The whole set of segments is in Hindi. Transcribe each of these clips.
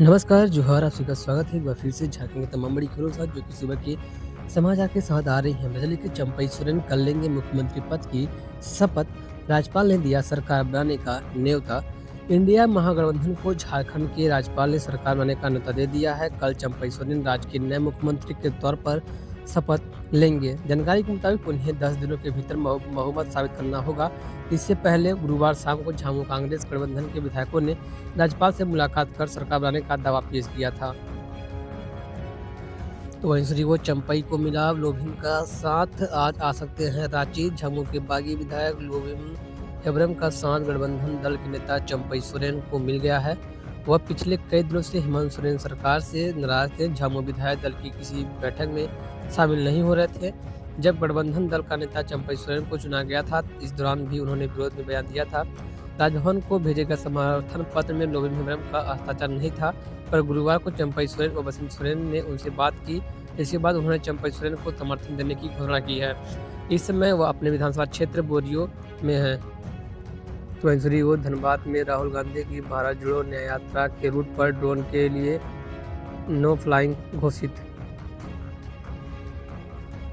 नमस्कार, जोहार, आप सभी का स्वागत है। एक बार फिर से झाँकेंगे तमाम बड़ी खबरों के साथ जो कि सुबह के समाचार के साथ आ रही हैं। वैसे देखिए चंपई सोरेन कल लेंगे मुख्यमंत्री पद की शपथ। राज्यपाल ने दिया सरकार बनाने का न्योता। इंडिया महागठबंधन को झारखंड के राज्यपाल ने सरकार बनाने का न्योता दे दिया है। कल चंपई सोरेन राज्य के नए मुख्यमंत्री के तौर पर शपथ लेंगे। जानकारी के मुताबिक उन्हें 10 दिनों के भीतर बहुमत साबित करना होगा। इससे पहले गुरुवार शाम को झामू कांग्रेस गठबंधन के विधायकों ने राज्यपाल से मुलाकात कर सरकार बनाने का दावा पेश किया था। तो वहीं दूसरी ओर चंपई को मिला लोभिन का साथ। आज आ सकते हैं रांची। झामू के बागी विधायक लोभिन हेब्रम का साथ गठबंधन दल के नेता चंपई सोरेन को मिल गया है। वह पिछले कई दिनों से हेमंत सोरेन सरकार से नाराज थे। झामू विधायक दल की किसी बैठक में शामिल नहीं हो रहे थे। जब गठबंधन दल का नेता चंपई सोरेन को चुना गया था, इस दौरान भी उन्होंने विरोध में बयान दिया था। राजभवन को भेजे गए समर्थन पत्र में लोभिन हेब्रम का हस्ताक्षर नहीं था, पर गुरुवार को चंपई सोरेन और बसंत सोरेन ने उनसे बात की। इसके बाद उन्होंने चंपई सोरेन को समर्थन देने की घोषणा की है। इस समय वह अपने विधानसभा क्षेत्र बोरियो में है। तो दूसरी ओर धनबाद में राहुल गांधी की भारत जोड़ो न्याय यात्रा के रूट पर ड्रोन के लिए नो फ्लाइंग घोषित।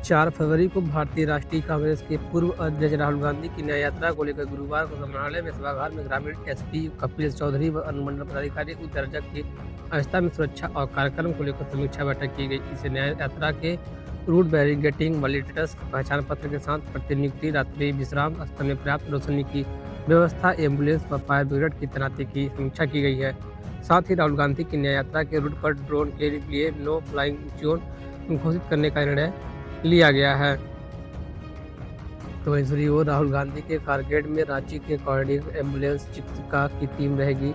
4 फरवरी को भारतीय राष्ट्रीय कांग्रेस के पूर्व अध्यक्ष राहुल गांधी की न्याय यात्रा को लेकर गुरुवार को समाहरणालय में सभागार में ग्रामीण एसपी कपिल चौधरी व अनुमंडल पदाधिकारी उत्तराखंड की अवस्था में सुरक्षा और कार्यक्रम को लेकर समीक्षा बैठक की गई। इसे न्याय यात्रा के रूट बैरिगेटिंग, वॉलेटियर्स पहचान पत्र के साथ प्रतिनियुक्ति, रात्रि विश्राम स्थल में पर्याप्त रोशनी की व्यवस्था, एम्बुलेंस व फायर ब्रिगेड की तैनाती की समीक्षा की गई है। साथ ही राहुल गांधी की न्याय यात्रा के रूट पर ड्रोन के लिए नो फ्लाइंग जोन घोषित करने का निर्णय लिया गया है। तो दूसरी ओर राहुल गांधी के कारगेट में रांची के कोऑर्डिनेटर एम्बुलेंस चिकित्सिका की टीम रहेगी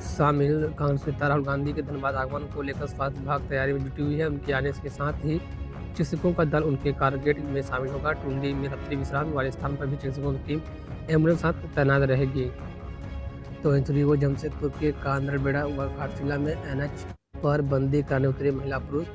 शामिल। कांग्रेस नेता राहुल गांधी के धनबाद आगमन को लेकर स्वास्थ्य विभाग तैयारी में जुटी हुई है। उनके आने के साथ ही चिकित्सकों का दल उनके कारगेट में शामिल होगा। टुंडी में रात्रि विश्राम वाले स्थान पर भी चिकित्सकों की टीम एम्बुलेंस साथ तैनात रहेगी। तो दूसरी ओर जमशेदपुर के कांदरबेड़ा व घाटशिला में एनएच पर बंदी कराने उतरे महिला पुरुष।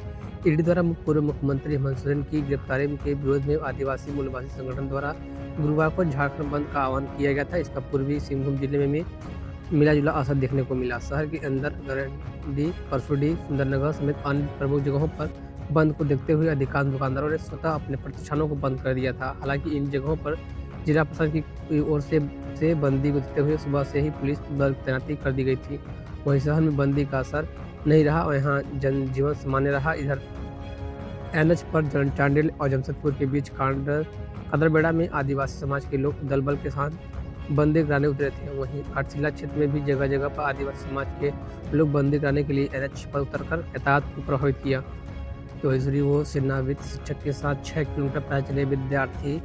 ईडी द्वारा पूर्व मुख्यमंत्री हेमंत सोरेन की गिरफ्तारी के विरोध में आदिवासी मूलवासी संगठन द्वारा गुरुवार को झारखंड बंद का आह्वान किया गया था। इसका पूर्वी सिंहभूम जिले में भी मिला जुला असर देखने को मिला। शहर के अंदर गरंडी, परसुडी, सुंदरनगर समेत अन्य प्रमुख जगहों पर बंद को देखते हुए अधिकांश दुकानदारों ने स्वतः अपने प्रतिष्ठानों को बंद कर दिया था। हालांकि इन जगहों पर जिला प्रशासन की ओर से बंदी को देखते हुए सुबह से ही पुलिस बल तैनाती कर दी गई थी। वहीं शहर में बंदी का असर नहीं रहा और यहाँ जनजीवन सामान्य रहा। इधर एनएच पर चांडिल और जमशेदपुर के बीच कादरबेड़ा में आदिवासी समाज के लोग दल बल के साथ बंदी कराने उतरे थे। वहीं घाटशिला क्षेत्र में भी जगह जगह पर आदिवासी समाज के लोग बंदी कराने के लिए एनएच पर उतरकर यातायात को प्रभावित किया। तो दूसरी ओर सेनावृत्त शिक्षक के साथ 6 किलोमीटर पैदल चले विद्यार्थी।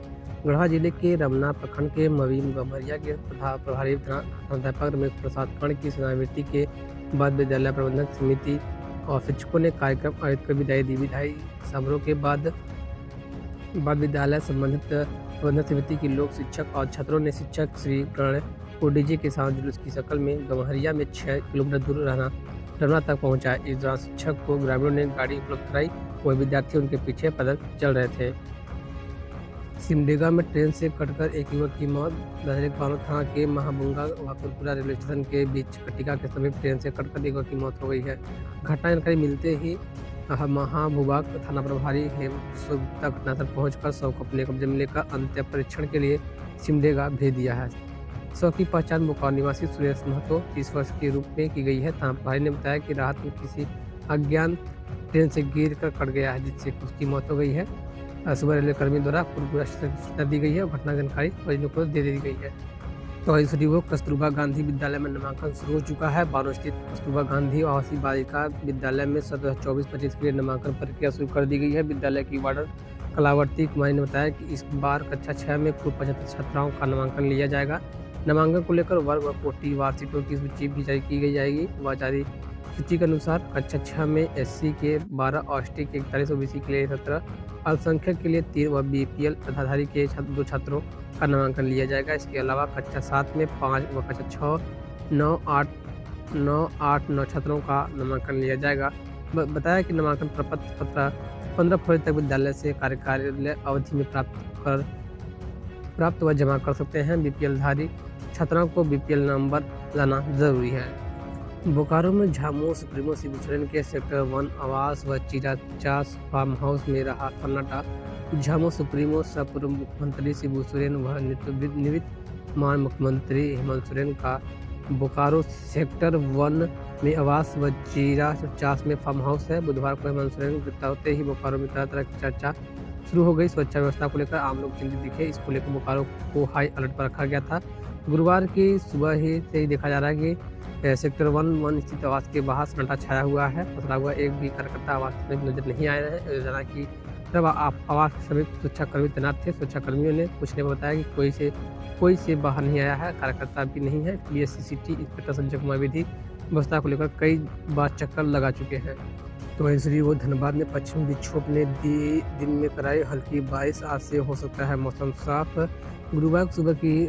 गढ़वा जिले के रमना प्रखंड के मवीम गम्हरिया के प्रभारी प्राध्यापक रमेश प्रसाद कर्ण की सेनावृत्ति के बाद विद्यालय प्रबंधक समिति और शिक्षकों ने कार्यक्रम आयोजित कर विदाई दी। विदाई समारोह के बाद विद्यालय संबंधित प्रबंधक समिति के लोग शिक्षक और छात्रों ने शिक्षक श्री कर्ण को डीजे के साथ जुलूस की शक्ल में गम्हरिया में 6 किलोमीटर दूर रमना तक पहुंचा। इस दौरान शिक्षक को ग्रामीणों ने गाड़ी उपलब्ध कराई। वह विद्यार्थी उनके पीछे पैदल चल रहे थे। सिमडेगा में ट्रेन से कटकर एक युवक की मौत। बानो थाना के महाबुंगा व कुरकुरा रेलवे स्टेशन के बीच कटिका के समीप ट्रेन से कटकर एक युवक की मौत हो गई है। घटना जानकारी मिलते ही महाभूभाग थाना प्रभारी हेमकिशोर गुप्ता घटनास्थल पहुंचकर शव को अपने कब्जे में लेकर अंत्य परीक्षण के लिए सिमडेगा भेज दिया है। शव की पहचान मुकाम निवासी सुरेश महतो 30 वर्ष के रूप में की गई है। थाना प्रभारी ने बताया कि रात में किसी अज्ञात ट्रेन से गिर कर कट गया है, जिससे उसकी मौत हो गई है। सुबह रेलवे कर्मी द्वारा कुरकुरा सूचना दी गई है और घटना जानकारी परिजनों को दे दी गई है। तो दूसरी ओर कस्तूरबा गांधी विद्यालय में नामांकन शुरू हो चुका है। बानो स्थित कस्तूरबा गांधी आवासीय बालिका विद्यालय में 24-25 के लिए नामांकन प्रक्रिया शुरू कर दी गई है। विद्यालय की वार्डन कलावती कुमारी ने बताया कि इस बार कक्षा 6 में कुल 75 छात्राओं का नामांकन लिया जाएगा। नामांकन को लेकर वर्ग व कोटि वार सीटों की सूची भी जारी की गई जाएगी। वह जारी सूची के अनुसार कक्षा 6 में एससी के 12, एसटी के 41, ओबीसी के लिए 17, अल्पसंख्यक के लिए 3 व बीपीएल तथाधारी के 2 छात्रों का नामांकन लिया जाएगा। इसके अलावा कक्षा 7 में 5 व कक्षा 6, 9, 8, 9 छात्रों का नामांकन लिया जाएगा। बताया कि नामांकन प्रपत्र 15 फरवरी तक विद्यालय से कार्यालय अवधि में प्राप्त व जमा कर सकते हैं। बीपीएल धारी छात्राओं को बीपीएल नंबर लाना जरूरी है। बोकारो में झामुमो सुप्रीमो शिबू सोरेन के सेक्टर 1 आवास व चिराचास फार्म हाउस में रहा सन्नाटा। झामुमो सुप्रीमो सह पूर्व मुख्यमंत्री शिबू सोरेन व निवर्तमान मुख्यमंत्री हेमंत सोरेन का बोकारो सेक्टर 1 में आवास व चिराचास में फार्म हाउस है। बुधवार को हेमंत सोरेन गिरफ्तार होते ही बोकारो में तरह तरह की चर्चा शुरू हो गई। सुरक्षा व्यवस्था को लेकर आम लोग चिंतित दिखे। इसको लेकर बोकारो को हाई अलर्ट पर रखा गया था। गुरुवार की सुबह से ही देखा जा रहा है कि सेक्टर 1 स्थित आवास के बाहर सन्नाटा छाया हुआ है। पसरा हुआ एक भी कार्यकर्ता आवास में नजर नहीं आए हैं। योजना की तब आवास के सभी सुरक्षाकर्मी तैनात थे। सुरक्षाकर्मियों ने पूछने पर बताया कि कोई से बाहर नहीं आया है, कार्यकर्ता भी नहीं है। BSCCT इंस्पेक्टर संजय कुमार विधि व्यवस्था को लेकर कई बार चक्कर लगा चुके हैं। तो ऐसे वो धनबाद में पश्चिमी विक्षोभ ने दिन में कराई हल्की बारिश। आज से हो सकता है मौसम साफ। गुरुवार को सुबह की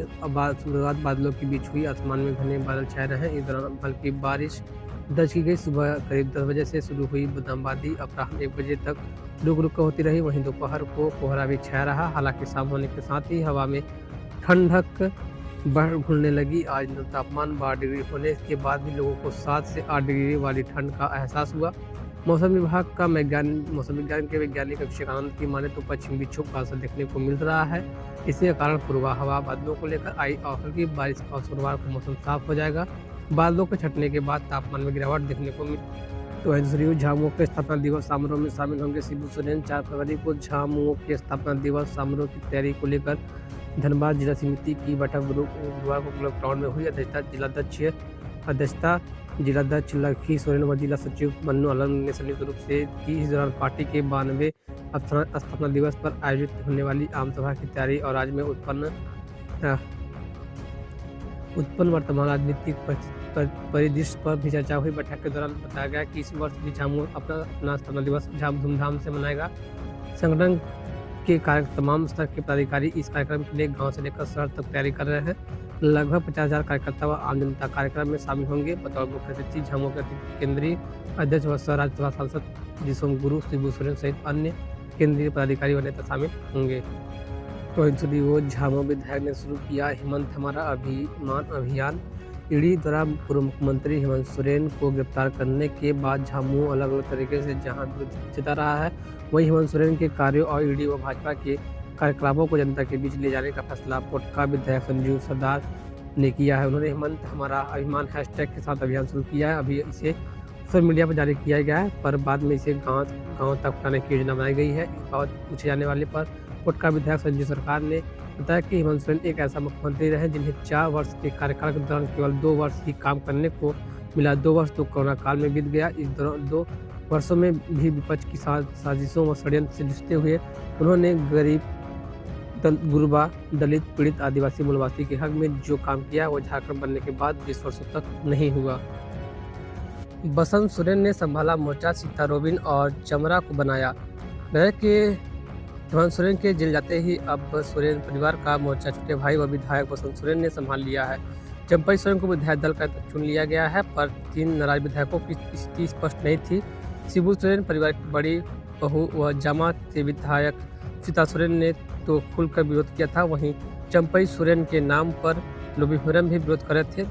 शुरुआत बादलों के बीच हुई। आसमान में घने बादल छाए रहे। इस दौरान हल्की बारिश दर्ज की गई। सुबह करीब 10 बजे से शुरू हुई बूंदाबांदी अपराह्न 1 बजे तक रुक रुक होती रही। वहीं दोपहर को कोहरा भी छाया रहा। हालांकि शाम होने के साथ ही हवा में ठंडक बढ़ घुलने लगी। आज तापमान 12 डिग्री होने के बाद भी लोगों को 7 से 8 डिग्री वाली ठंड का एहसास हुआ। मौसम विभाग का मौसम विज्ञान के वैज्ञानिक अभिषेक आनंद की माने तो पश्चिमी विक्षोभ का असर देखने को मिल रहा है। इसी कारण पूर्वा हवा बादलों को लेकर आई और हल्की बारिश का शुक्रवार को मौसम साफ हो जाएगा। बादलों के छटने के बाद तापमान में गिरावट देखने को मिली। तो झुंझुनू झामुमो के स्थापना दिवस समारोह में शामिल होंगे शिबू सोरेन। 4 फरवरी को झामुमो के स्थापना दिवस समारोह की तैयारी को लेकर धनबाद जिला समिति की बैठक गुरुवार को क्लब ग्राउंड में हुई। अध्यक्षता जिलाध्यक्ष लखी सोरेन व जिला सचिव मन्नू आलम ने संयुक्त रूप से की। इस दौरान पार्टी के 92वें स्थापना दिवस पर आयोजित होने वाली आम सभा की तैयारी और राज्य में उत्पन्न वर्तमान राजनीतिक परिदृश्य पर भी चर्चा हुई। बैठक के दौरान बताया गया कि इस वर्ष भी झामुमो अपना स्थापना दिवस धूमधाम से मनाएगा। संगठन के तमाम स्तर के पदाधिकारी इस कार्यक्रम के लिए गांव से लेकर शहर तक तैयारी कर रहे हैं। लगभग 50,000 कार्यकर्ता व आम जनता कार्यक्रम में शामिल होंगे। बतौर मुख्य अतिथि झामुमो के केंद्रीय अध्यक्ष व सह राज्यसभा सांसद जिसोम गुरु शिबू सोरेन सहित अन्य केंद्रीय पदाधिकारी व नेता शामिल होंगे। तो वो झामुमो विधायक ने शुरू किया हेमंत हमारा अभियान। ईडी द्वारा पूर्व मुख्यमंत्री हेमंत सोरेन को गिरफ्तार करने के बाद झामुमो अलग अलग तरीके से जहां विरोध जता रहा है, वहीं हेमंत सोरेन के कार्यों और ईडी व भाजपा के कार्यकलापों को जनता के बीच ले जाने का फैसला पोटका विधायक संजीव सरदार ने किया है। उन्होंने हेमंत हमारा अभिमान हैशटैग के साथ अभियान शुरू किया है। अभी इसे सोशल मीडिया पर जारी किया गया है, पर बाद में इसे गांव तक पहुंचाने की योजना बनाई गई है। इस बाबत पूछे जाने वाले पर पोटका विधायक संजीव सरकार ने बताया कि हेमंत सोरेन एक ऐसा मुख्यमंत्री रहे जिन्हें 4 वर्ष के कार्यकाल के दौरान केवल 2 वर्ष ही काम करने को मिला। 2 वर्ष तो कोरोना काल में बीत गया। इस दौरान 2 वर्षों में भी विपक्ष की साजिशों व षड्यंत्र से जूझते हुए उन्होंने गरीब गुरबा दलित पीड़ित आदिवासी मूलवासी के हक में जो काम किया वो झारखंड बनने के बाद 20 वर्षों तक नहीं हुआ। बसंत सोरेन ने संभाला मोर्चा, सीतारोबिन और चमरा को बनाया। के हेमंत सोरेन के जेल जाते ही अब सोरेन परिवार का मोर्चा छोटे भाई व विधायक बसंत सोरेन ने संभाल लिया है। चंपई सोरेन को विधायक दल का चुन लिया गया है, पर 3 नाराज विधायकों की स्थिति स्पष्ट नहीं थी। शिबू सोरेन परिवार की बड़ी बहू व जामा के विधायक सीता सोरेन ने तो खुलकर विरोध किया था। वहीं चंपई सोरेन के नाम पर लोबी फोरम भी विरोध कर रहे थे।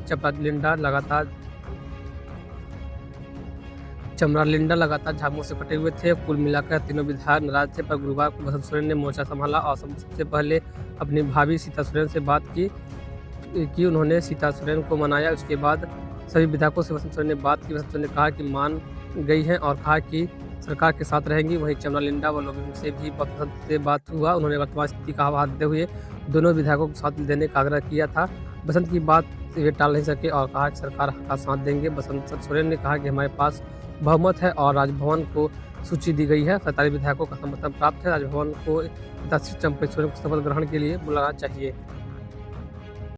चमरा लिंडा लगातार झामुमो से कटे हुए थे। कुल मिलाकर तीनों विधायक नाराज थे, पर गुरुवार को बसंत सोरेन ने मोर्चा संभाला और सबसे पहले अपनी भाभी सीता सोरेन से बात की उन्होंने सीता सोरेन को मनाया। उसके बाद सभी विधायकों से बसंत सोरेन ने बात की। बसंत सोरेन ने कहा कि मान गई हैं और कहा कि सरकार के साथ रहेंगी। वहीं चमरा लिंडा व लोबिन से भी बसंत से बात हुआ। उन्होंने वर्तमान स्थिति का हवाला देते हुए दोनों विधायकों को साथ देने का आग्रह किया था। बसंत की बात वे टाल नहीं सके और कहा कि सरकार का साथ देंगे। बसंत सोरेन ने कहा कि हमारे पास बहुमत है और राजभवन को सूची दी गई है। 47 विधायकों का समर्थन प्राप्त है। राजभवन को चंपई सोरेन को शपथ ग्रहण के लिए बुलाना चाहिए।